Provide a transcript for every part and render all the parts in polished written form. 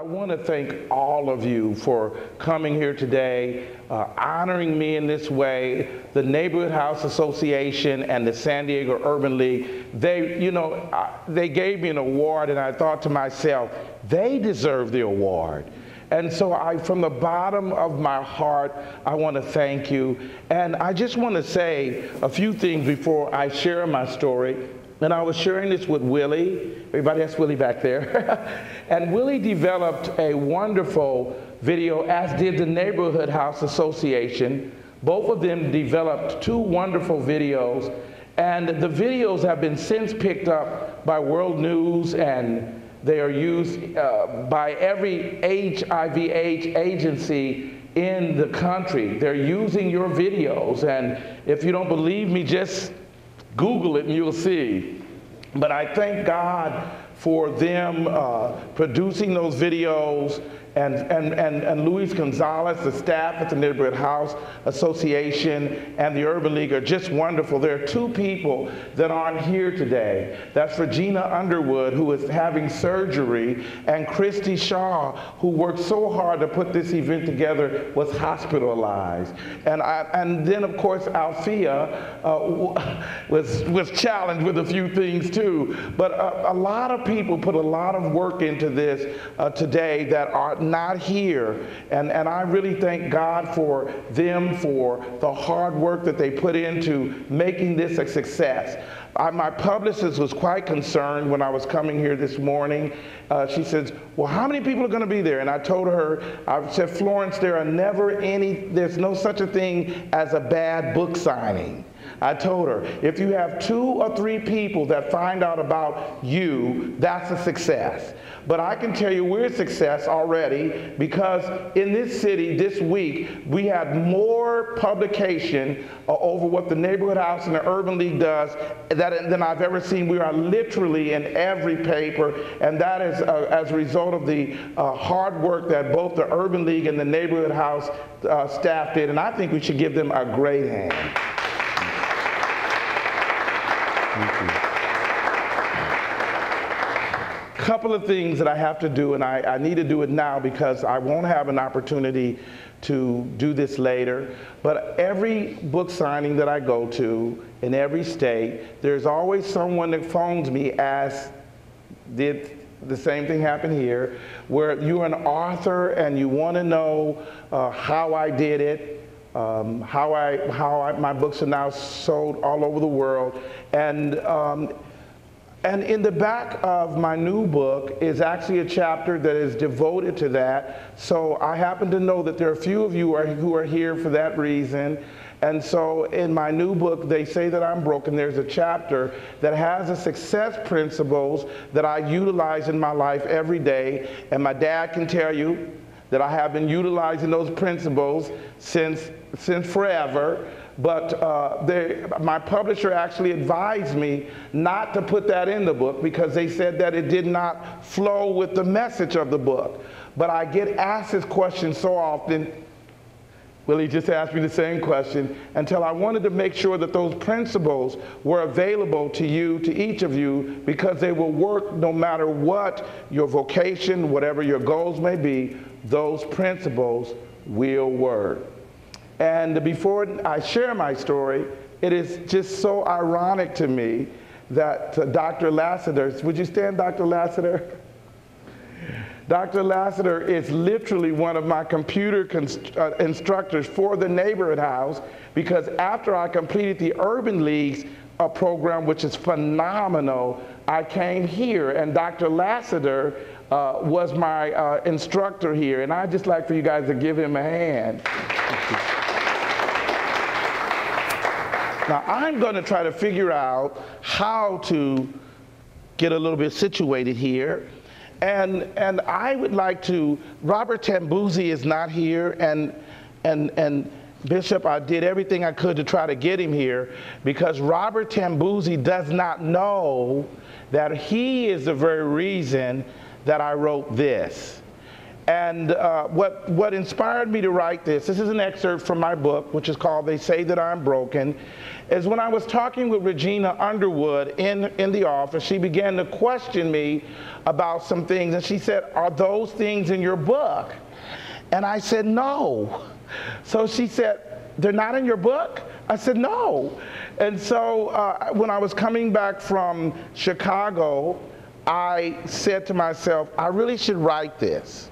I want to thank all of you for coming here today, honoring me in this way. The Neighborhood House Association and the San Diego Urban League, they gave me an award, and I thought to myself, they deserve the award. And so from the bottom of my heart, I want to thank you. And I just want to say a few things before I share my story. And I was sharing this with Willie. Everybody, that's Willie back there. And Willie developed a wonderful video, as did the Neighborhood House Association. Both of them developed two wonderful videos. And the videos have been since picked up by World News, and they are used by every HIV/AIDS agency in the country. They're using your videos. And if you don't believe me, just Google it and you'll see. But I thank God for them producing those videos, and Luis Gonzalez, the staff at the Neighborhood House Association and the Urban League are just wonderful. There are two people that aren't here today. That's Regina Underwood, who is having surgery, and Christy Shaw, who worked so hard to put this event together, was hospitalized. And then, of course, Althea was challenged with a few things too. But a lot of people put a lot of work into this today that are not here, and I really thank God for them, for the hard work that they put into making this a success. My publicist was quite concerned when I was coming here this morning. She says, well, how many people are going to be there? And I told her, I said, Florence, there's no such a thing as a bad book signing. I told her, if you have 2 or 3 people that find out about you, that's a success. But I can tell you we're a success already, because in this city this week, we had more publication over what the Neighborhood House and the Urban League does than I've ever seen. We are literally in every paper, and that is as a result of the hard work that both the Urban League and the Neighborhood House staff did, and I think we should give them a great hand. Couple of things that I have to do, and I need to do it now because I won't have an opportunity to do this later. But every book signing that I go to in every state, there's always someone that phones me, as did the same thing happen here, where you're an author and you want to know how I did it, how my books are now sold all over the world. And in the back of my new book is actually a chapter that is devoted to that. So I happen to know that there are a few of you who are here for that reason. And so in my new book, they say that I'm broken. There's a chapter that has the success principles that I utilize in my life every day. And my dad can tell you that I have been utilizing those principles since forever. But my publisher actually advised me not to put that in the book because they said that it did not flow with the message of the book. But I get asked this question so often. Willie just asked me the same question, until I wanted to make sure that those principles were available to you, to each of you, because they will work no matter what your vocation, whatever your goals may be, those principles will work. And before I share my story, it is just so ironic to me that Dr. Lassiter, would you stand, Dr. Lassiter? Dr. Lassiter is literally one of my computer instructors for the Neighborhood House, because after I completed the Urban League's program, which is phenomenal, I came here, and Dr. Lassiter was my instructor here, and I'd just like for you guys to give him a hand. Now, I'm going to try to figure out how to get a little bit situated here. And I would like to, Robert Tambuzzi is not here, and Bishop, I did everything I could to try to get him here, because Robert Tambuzzi does not know that he is the very reason that I wrote this. And what inspired me to write this is an excerpt from my book, which is called They Say That I'm Broken, is when I was talking with Regina Underwood in the office, she began to question me about some things, and she said, "Are those things in your book?" And I said, "No." So she said, "They're not in your book?" I said, "No." And so when I was coming back from Chicago, I said to myself, I really should write this.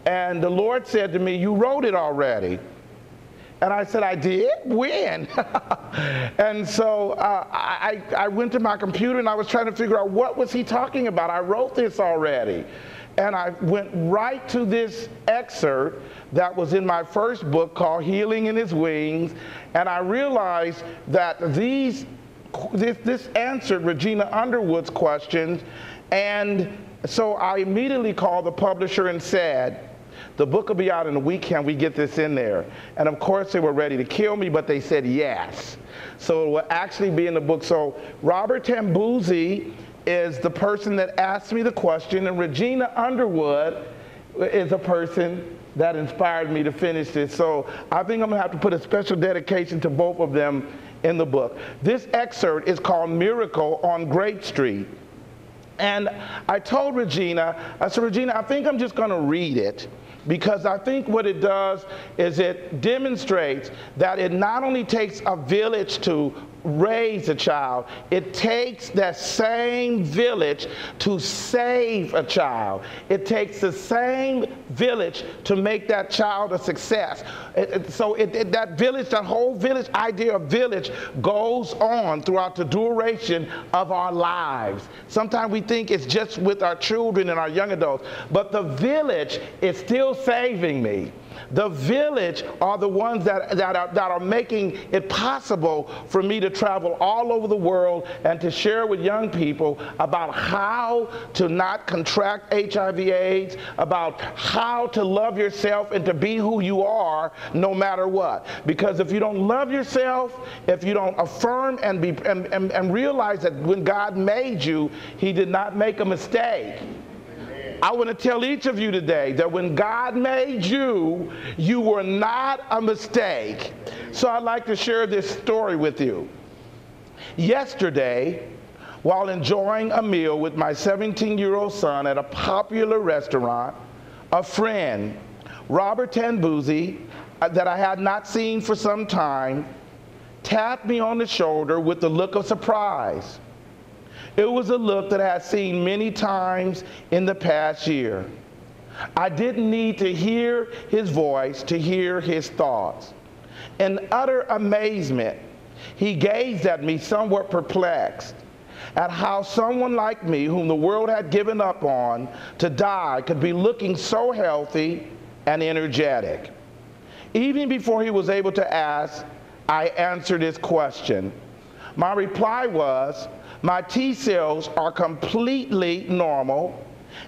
And the Lord said to me, "You wrote it already." And I said, "I did? When?" And so I went to my computer and I was trying to figure out what was he talking about. I wrote this already. And I went right to this excerpt that was in my first book called Healing in His Wings. And I realized that this answered Regina Underwood's questions. And so I immediately called the publisher and said, "The book will be out in a week. Can we get this in there?" And of course they were ready to kill me, but they said yes. So it will actually be in the book. So Robert Tambuzzi is the person that asked me the question, and Regina Underwood is a person that inspired me to finish this. So I think I'm gonna have to put a special dedication to both of them in the book. This excerpt is called Miracle on Grape Street. And I told Regina, I said, "Regina, I think I'm just gonna read it, because I think what it does is it demonstrates that it not only takes a village to raise a child, it takes that same village to save a child. It takes the same village to make that child a success." That village, that whole village idea of village goes on throughout the duration of our lives. Sometimes we think it's just with our children and our young adults, but the village is still saving me. The village are the ones that are making it possible for me to travel all over the world and to share with young people about how to not contract HIV/AIDS, about how to love yourself and to be who you are no matter what. Because if you don't love yourself, if you don't affirm and realize that when God made you, He did not make a mistake. I want to tell each of you today that when God made you, you were not a mistake. So I'd like to share this story with you. Yesterday, while enjoying a meal with my 17-year-old son at a popular restaurant, a friend, Robert Tambuzzi, that I had not seen for some time, tapped me on the shoulder with a look of surprise. It was a look that I had seen many times in the past year. I didn't need to hear his voice to hear his thoughts. In utter amazement, he gazed at me somewhat perplexed at how someone like me, whom the world had given up on to die, could be looking so healthy and energetic. Even before he was able to ask, I answered his question. My reply was, my T cells are completely normal,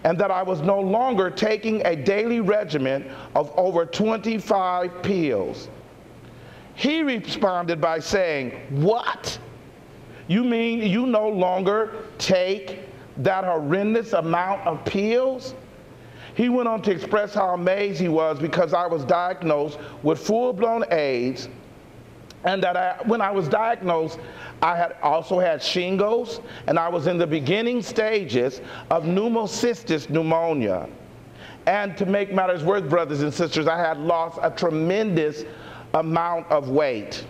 and that I was no longer taking a daily regimen of over 25 pills. He responded by saying, "What? You mean you no longer take that horrendous amount of pills?" He went on to express how amazed he was because I was diagnosed with full-blown AIDS, and that when I was diagnosed, I had also had shingles, and I was in the beginning stages of pneumocystis pneumonia. And to make matters worse, brothers and sisters, I had lost a tremendous amount of weight.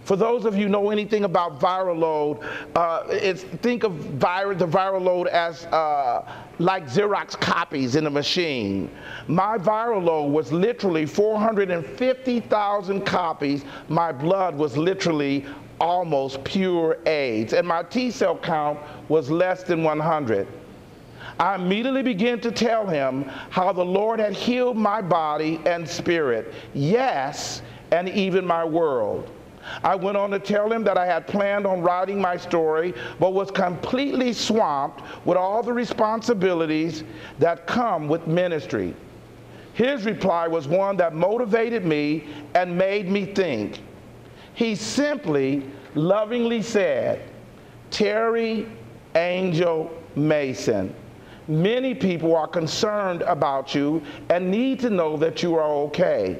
For those of you who know anything about viral load, think of the viral load as like Xerox copies in a machine. My viral load was literally 450,000 copies. My blood was literally almost pure AIDS, and my T cell count was less than 100. I immediately began to tell him how the Lord had healed my body and spirit, yes, and even my world. I went on to tell him that I had planned on writing my story, but was completely swamped with all the responsibilities that come with ministry. His reply was one that motivated me and made me think. He simply, lovingly said, "Terry Angel Mason, Many people are concerned about you and need to know that you are okay.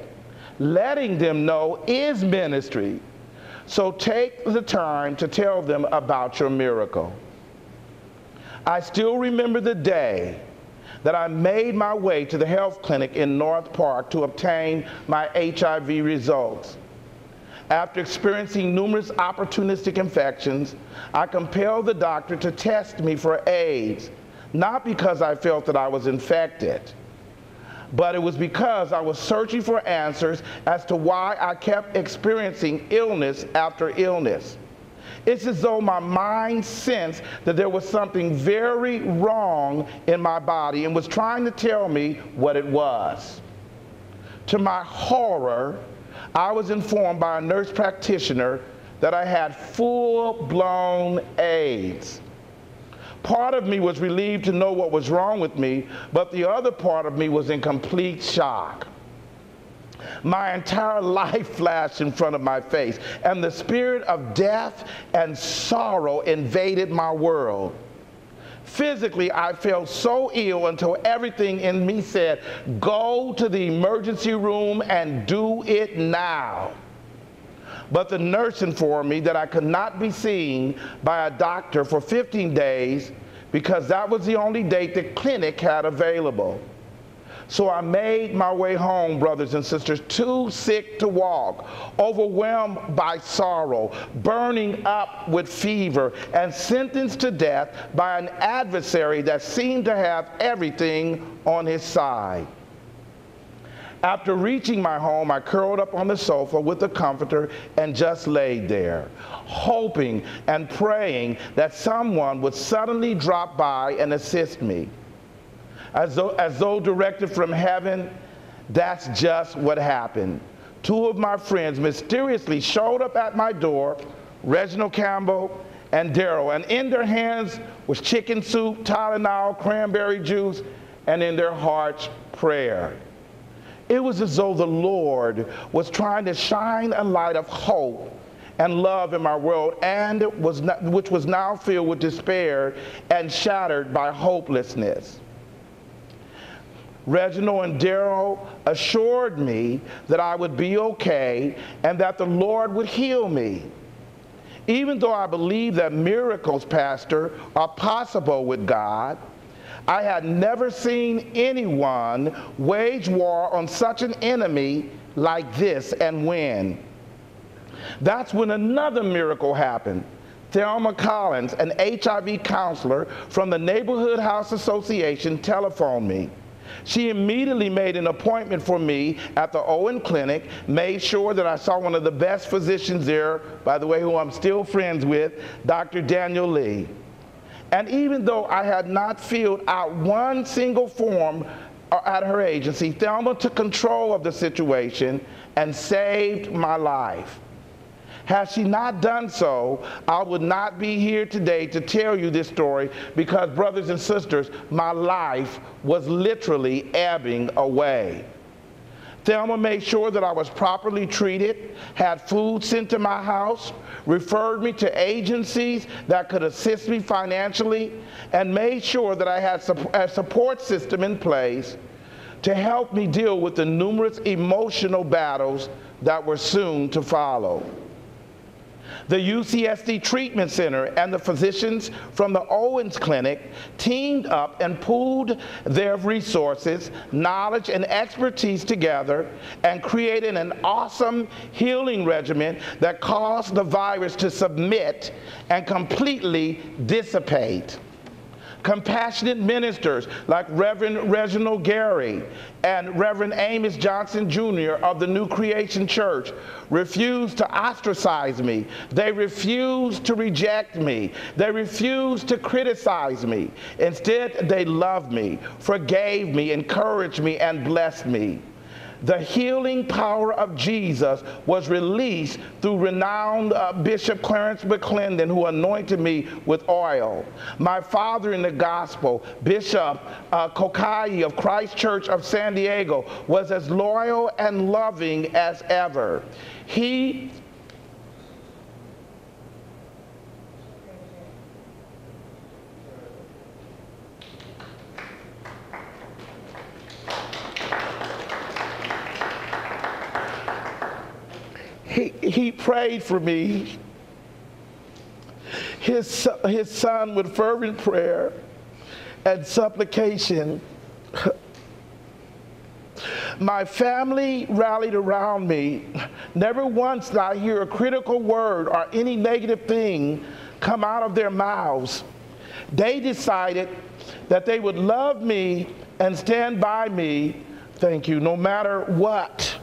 Letting them know is ministry. So take the time to tell them about your miracle. I still remember the day that I made my way to the health clinic in North Park to obtain my HIV results. After experiencing numerous opportunistic infections, I compelled the doctor to test me for AIDS, not because I felt that I was infected, but it was because I was searching for answers as to why I kept experiencing illness after illness. It's as though my mind sensed that there was something very wrong in my body and was trying to tell me what it was. To my horror, I was informed by a nurse practitioner that I had full-blown AIDS. Part of me was relieved to know what was wrong with me, but the other part of me was in complete shock. My entire life flashed in front of my face, and the spirit of death and sorrow invaded my world. Physically, I felt so ill until everything in me said, go to the emergency room and do it now. But the nurse informed me that I could not be seen by a doctor for 15 days because that was the only date the clinic had available. So I made my way home, brothers and sisters, too sick to walk, overwhelmed by sorrow, burning up with fever, and sentenced to death by an adversary that seemed to have everything on his side. After reaching my home, I curled up on the sofa with the comforter and just laid there, hoping and praying that someone would suddenly drop by and assist me. As though directed from heaven, that's just what happened. Two of my friends mysteriously showed up at my door, Reginald Campbell and Daryl, and in their hands was chicken soup, Tylenol, cranberry juice, and in their hearts, prayer. It was as though the Lord was trying to shine a light of hope and love in my world, which was now filled with despair and shattered by hopelessness. Reginald and Daryl assured me that I would be okay and that the Lord would heal me. Even though I believe that miracles, Pastor, are possible with God, I had never seen anyone wage war on such an enemy like this and win. That's when another miracle happened. Thelma Collins, an HIV counselor from the Neighborhood House Association, telephoned me. She immediately made an appointment for me at the Owen Clinic, made sure that I saw one of the best physicians there, by the way, who I'm still friends with, Dr. Daniel Lee. And even though I had not filled out one single form at her agency, Thelma took control of the situation and saved my life. Had she not done so, I would not be here today to tell you this story because, brothers and sisters, my life was literally ebbing away. Thelma made sure that I was properly treated, had food sent to my house, referred me to agencies that could assist me financially, and made sure that I had a support system in place to help me deal with the numerous emotional battles that were soon to follow. The UCSD Treatment Center and the physicians from the Owens Clinic teamed up and pooled their resources, knowledge, and expertise together and created an awesome healing regimen that caused the virus to submit and completely dissipate. Compassionate ministers like Reverend Reginald Gary and Reverend Amos Johnson Jr. of the New Creation Church refused to ostracize me. They refused to reject me. They refused to criticize me. Instead, they loved me, forgave me, encouraged me, and blessed me. The healing power of Jesus was released through renowned Bishop Clarence McClendon, who anointed me with oil. My father in the gospel, Bishop Kokai of Christ Church of San Diego, was as loyal and loving as ever. He he prayed for me, his son, with fervent prayer and supplication. My family rallied around me. Never once did I hear a critical word or any negative thing come out of their mouths. They decided that they would love me and stand by me, thank you, no matter what.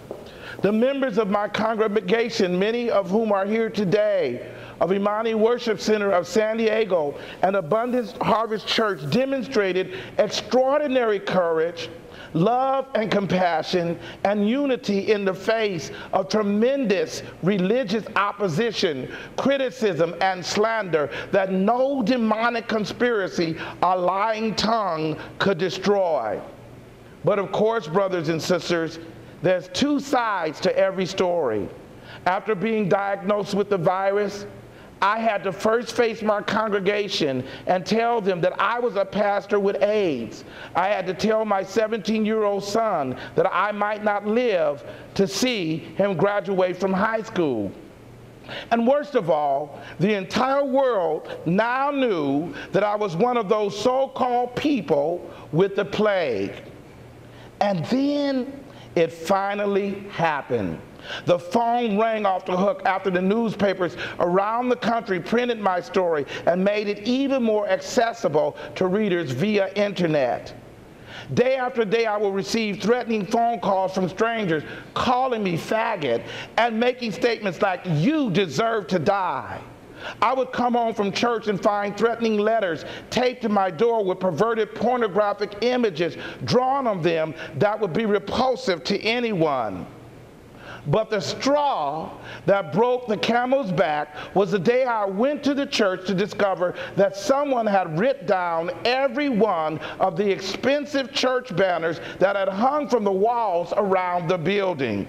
The members of my congregation, many of whom are here today, of Imani Worship Center of San Diego and Abundance Harvest Church, demonstrated extraordinary courage, love and compassion, and unity in the face of tremendous religious opposition, criticism, and slander that no demonic conspiracy or lying tongue could destroy. But of course, brothers and sisters, there's two sides to every story. After being diagnosed with the virus, I had to first face my congregation and tell them that I was a pastor with AIDS. I had to tell my 17-year-old son that I might not live to see him graduate from high school. And worst of all, the entire world now knew that I was one of those so-called people with the plague. And then it finally happened. The phone rang off the hook after the newspapers around the country printed my story and made it even more accessible to readers via internet. Day after day, I will receive threatening phone calls from strangers calling me faggot and making statements like, "You deserve to die." I would come home from church and find threatening letters taped to my door with perverted pornographic images drawn on them that would be repulsive to anyone. But the straw that broke the camel's back was the day I went to the church to discover that someone had ripped down every one of the expensive church banners that had hung from the walls around the building.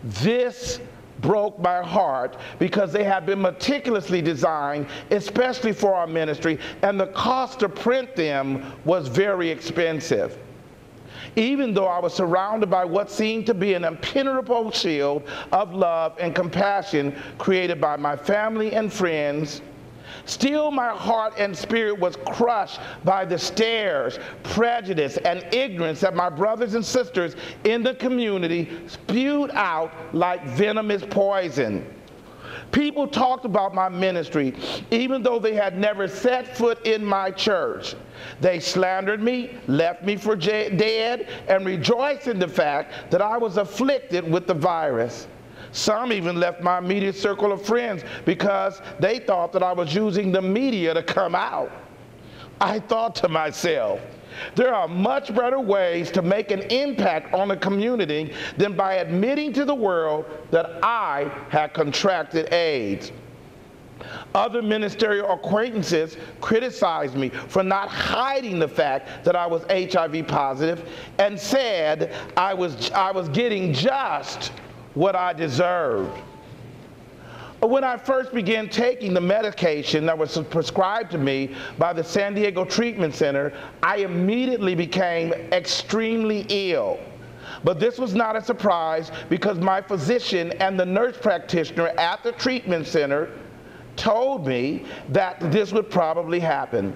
This broke my heart because they had been meticulously designed, especially for our ministry, and the cost to print them was very expensive. Even though I was surrounded by what seemed to be an impenetrable shield of love and compassion created by my family and friends, still my heart and spirit was crushed by the stares, prejudice, and ignorance that my brothers and sisters in the community spewed out like venomous poison. People talked about my ministry even though they had never set foot in my church. They slandered me, left me for dead, and rejoiced in the fact that I was afflicted with the virus. Some even left my immediate circle of friends because they thought that I was using the media to come out. I thought to myself, there are much better ways to make an impact on the community than by admitting to the world that I had contracted AIDS. Other ministerial acquaintances criticized me for not hiding the fact that I was HIV positive and said I was getting just what I deserved. When I first began taking the medication that was prescribed to me by the San Diego Treatment Center, I immediately became extremely ill. But this was not a surprise because my physician and the nurse practitioner at the treatment center told me that this would probably happen.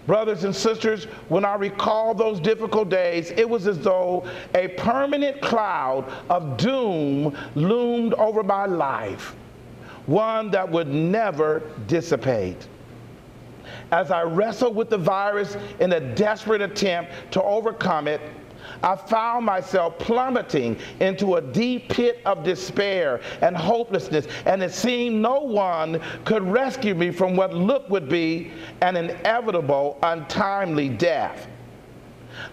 Brothers and sisters, when I recall those difficult days, it was as though a permanent cloud of doom loomed over my life, one that would never dissipate. As I wrestled with the virus in a desperate attempt to overcome it, I found myself plummeting into a deep pit of despair and hopelessness, and it seemed no one could rescue me from what looked would be an inevitable, untimely death.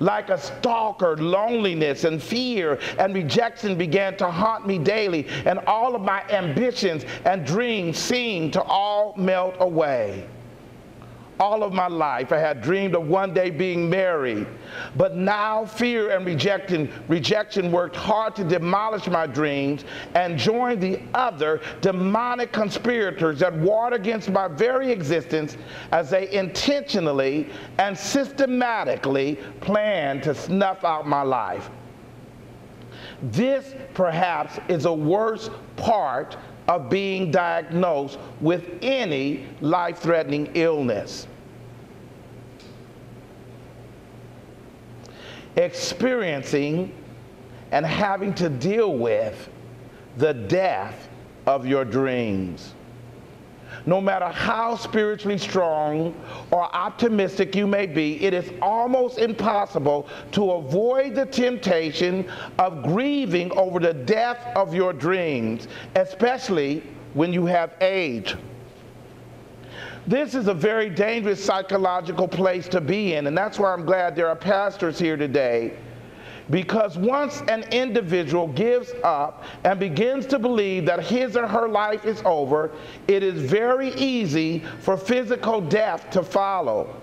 Like a stalker, loneliness and fear and rejection began to haunt me daily, and all of my ambitions and dreams seemed to all melt away. All of my life, I had dreamed of one day being married, but now fear and rejection worked hard to demolish my dreams and join the other demonic conspirators that warred against my very existence as they intentionally and systematically planned to snuff out my life. This, perhaps, is a worse part of being diagnosed with any life-threatening illness. Experiencing and having to deal with the death of your dreams. No matter how spiritually strong or optimistic you may be, it is almost impossible to avoid the temptation of grieving over the death of your dreams, especially when you have age. This is a very dangerous psychological place to be in, and that's why I'm glad there are pastors here today. Because once an individual gives up and begins to believe that his or her life is over, it is very easy for physical death to follow.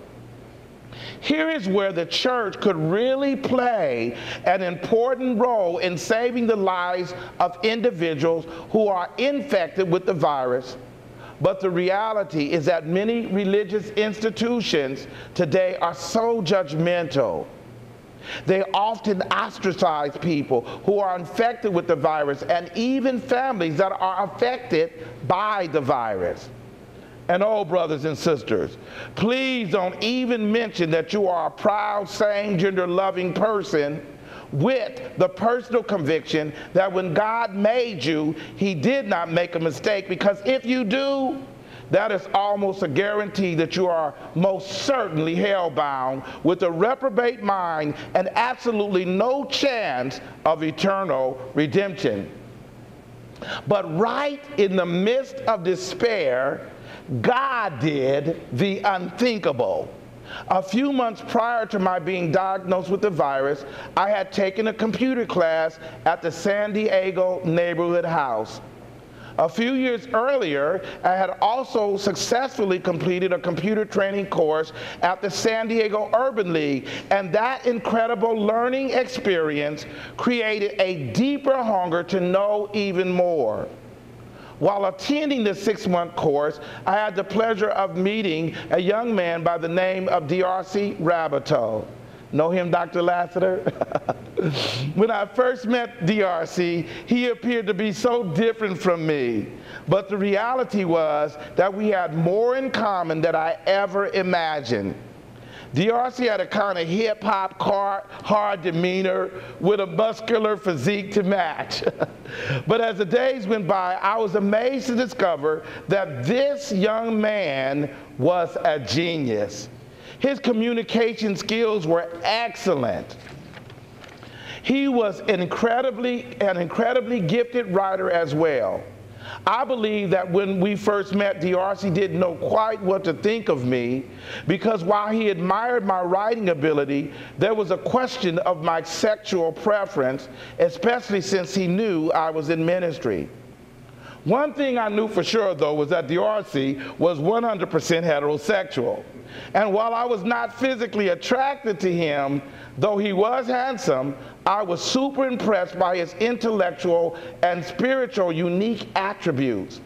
Here is where the church could really play an important role in saving the lives of individuals who are infected with the virus. But the reality is that many religious institutions today are so judgmental. They often ostracize people who are infected with the virus, and even families that are affected by the virus. And oh, brothers and sisters, please don't even mention that you are a proud, same gender loving person with the personal conviction that when God made you, He did not make a mistake, because if you do, that is almost a guarantee that you are most certainly hell-bound with a reprobate mind and absolutely no chance of eternal redemption. But right in the midst of despair, God did the unthinkable. A few months prior to my being diagnosed with the virus, I had taken a computer class at the San Diego neighborhood house. A few years earlier, I had also successfully completed a computer training course at the San Diego Urban League, and that incredible learning experience created a deeper hunger to know even more. While attending the 6-month course, I had the pleasure of meeting a young man by the name of D.R.C. Rabbitoe. Know him, Dr. Lassiter? When I first met D.R.C., he appeared to be so different from me. But the reality was that we had more in common than I ever imagined. D.R.C. had a kind of hip-hop, hard demeanor with a muscular physique to match. But as the days went by, I was amazed to discover that this young man was a genius. His communication skills were excellent. He was an incredibly gifted writer as well. I believe that when we first met, D.R.C. didn't know quite what to think of me, because while he admired my writing ability, there was a question of my sexual preference, especially since he knew I was in ministry. One thing I knew for sure, though, was that D.R.C. was 100% heterosexual. And while I was not physically attracted to him, though he was handsome, I was super impressed by his intellectual and spiritual unique attributes.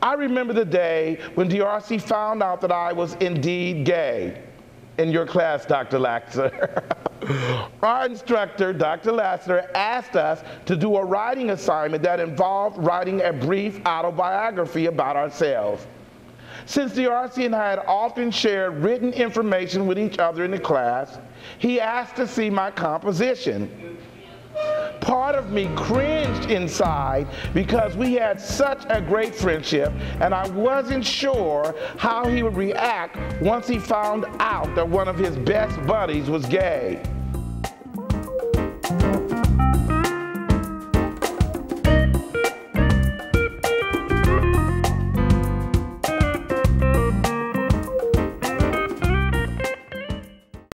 I remember the day when D.R.C. found out that I was indeed gay. In your class, Dr. Lassiter. Our instructor, Dr. Lassiter, asked us to do a writing assignment that involved writing a brief autobiography about ourselves. Since D.R.C. and I had often shared written information with each other in the class, he asked to see my composition. Part of me cringed inside because we had such a great friendship, and I wasn't sure how he would react once he found out that one of his best buddies was gay.